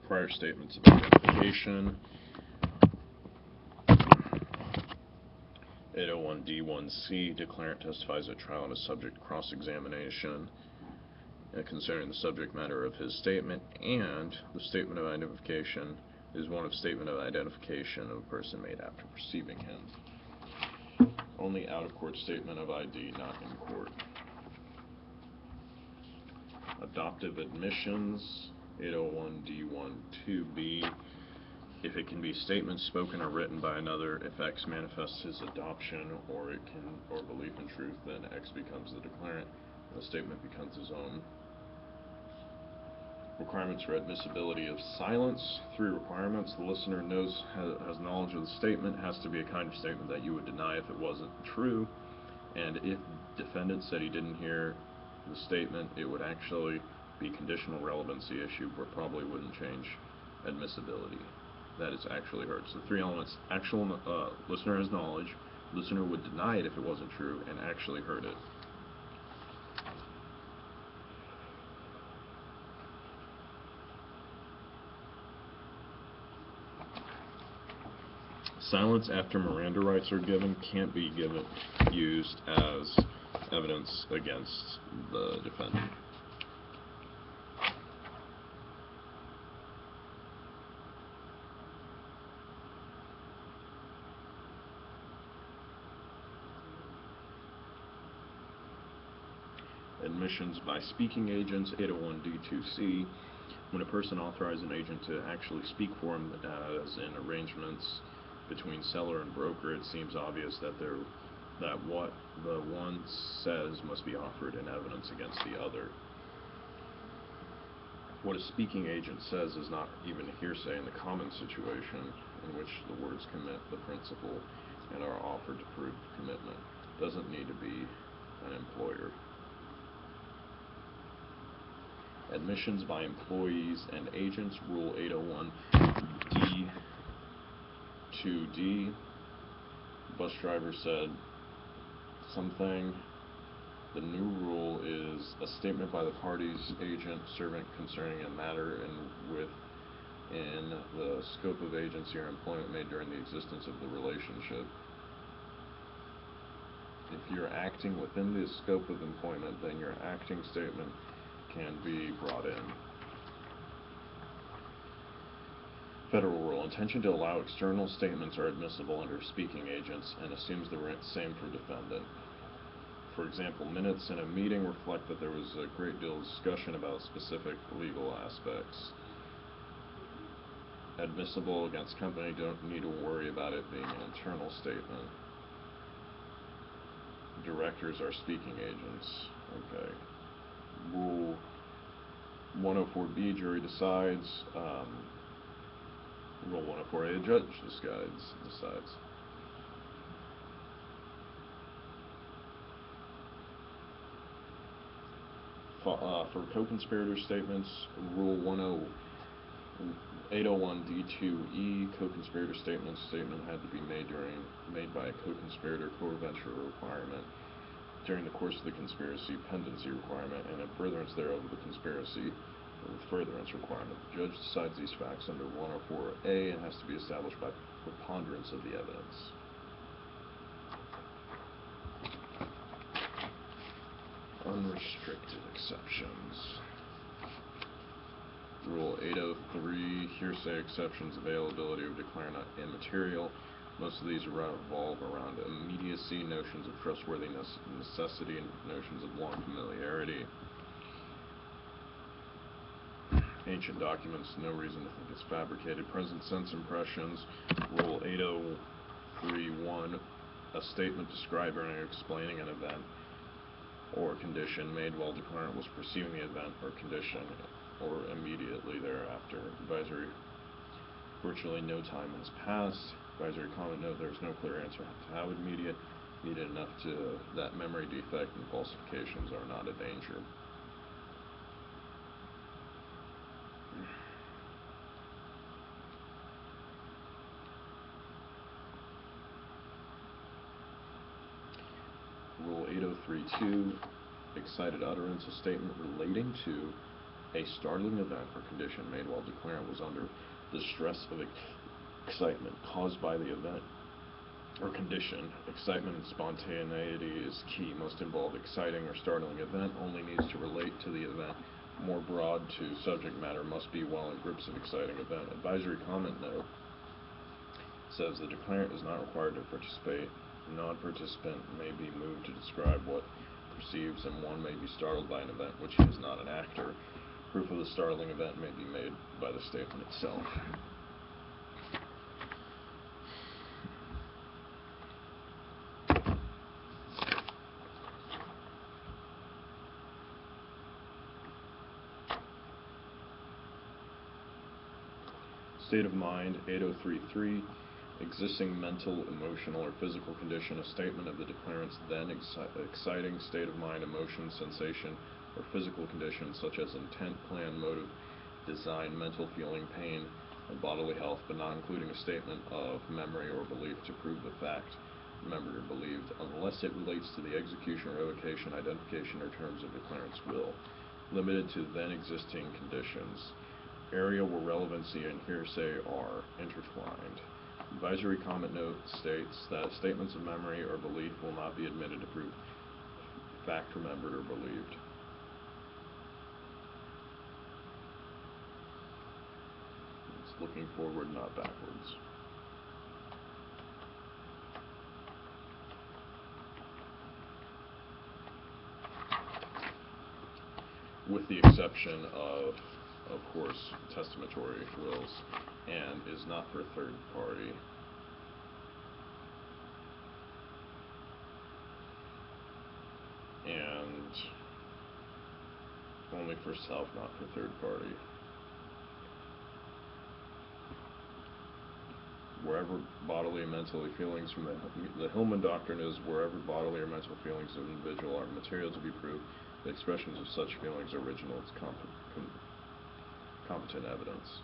Prior statements of identification. 801D1C, declarant testifies at trial and is subject to cross-examination concerning the subject matter of his statement, and the statement of identification is one of statement of identification of a person made after perceiving him. Only out-of-court statement of ID, not in court. Adoptive admissions, 801D12B. If it can be statements spoken or written by another, if X manifests his adoption or belief in truth, then X becomes the declarant, and the statement becomes his own. Requirements for admissibility of silence. 3 requirements. The listener has knowledge of the statement. It has to be a kind of statement that you would deny if it wasn't true. And if defendant said he didn't hear the statement, it would actually be conditional relevancy issue, where probably wouldn't change admissibility. That is actually heard. So 3 elements. Actual listener has knowledge. Listener would deny it if it wasn't true, and actually heard it. Silence after Miranda rights are given can't be used as evidence against the defendant. Admissions by speaking agents, 801D2C. When a person authorizes an agent to actually speak for him, as in arrangements between seller and broker, it seems obvious that what the one says must be offered in evidence against the other. What a speaking agent says is not even hearsay in the common situation in which the words commit the principle and are offered to prove commitment. Doesn't need to be an employer. Admissions by employees and agents, Rule 801D2D. Bus driver said something. The new rule is a statement by the party's agent, servant concerning a matter in the scope of agency or employment made during the existence of the relationship. If you're acting within the scope of employment, then your acting statement can be brought in. Federal rule. Intention to allow external statements are admissible under speaking agents and assumes the same for defendant. For example, minutes in a meeting reflect that there was a great deal of discussion about specific legal aspects. Admissible against company, don't need to worry about it being an internal statement. Directors are speaking agents. Okay. Rule 104B, jury decides. Rule 104A, judge decides. For co-conspirator statements, Rule 801D2E, co-conspirator statement had to be made by a co-conspirator, co-venture requirement during the course of the conspiracy, pendency requirement, and in furtherance thereof the conspiracy, the furtherance requirement. The judge decides these facts under 104A and has to be established by preponderance of the evidence. Unrestricted exceptions. Rule 803, hearsay exceptions, availability of declarant immaterial. Most of these revolve around immediacy, notions of trustworthiness, necessity, and notions of long familiarity. Ancient documents, no reason to think it's fabricated. Present sense impressions. Rule 803.1, a statement describing or explaining an event or condition made while declarant was perceiving the event or condition or immediately thereafter. Advisory, virtually no time has passed. Advisory comment, note there's no clear answer to how immediate, needed enough to that memory defect and falsifications are not a danger. Rule 803.2, excited utterance, a statement relating to a startling event or condition made while declarant was under the stress of excitement caused by the event or condition. Excitement and spontaneity is key. Most involved exciting or startling event only needs to relate to the event. More broad to subject matter must be while in groups of exciting event. Advisory comment note says the declarant is not required to participate. Non-participant may be moved to describe what perceives, and one may be startled by an event which he is not an actor. Proof of the startling event may be made by the statement itself. State of mind, 8033. Existing mental, emotional, or physical condition, a statement of the declarant's then exciting state of mind, emotion, sensation, or physical condition such as intent, plan, motive, design, mental feeling, pain, and bodily health, but not including a statement of memory or belief to prove the fact remembered or believed, unless it relates to the execution, revocation, identification, or terms of declarant's will. Limited to then existing conditions. Area where relevancy and hearsay are intertwined. Advisory comment note states that statements of memory or belief will not be admitted to prove fact remembered or believed. It's looking forward, not backwards. With the exception of course, testamentary wills, and is not for a third party. And only for self, not for third party. Wherever bodily and mentally feelings from the Hillman doctrine is wherever bodily or mental feelings of an individual are material to be proved, the expressions of such feelings are original. It's competent evidence.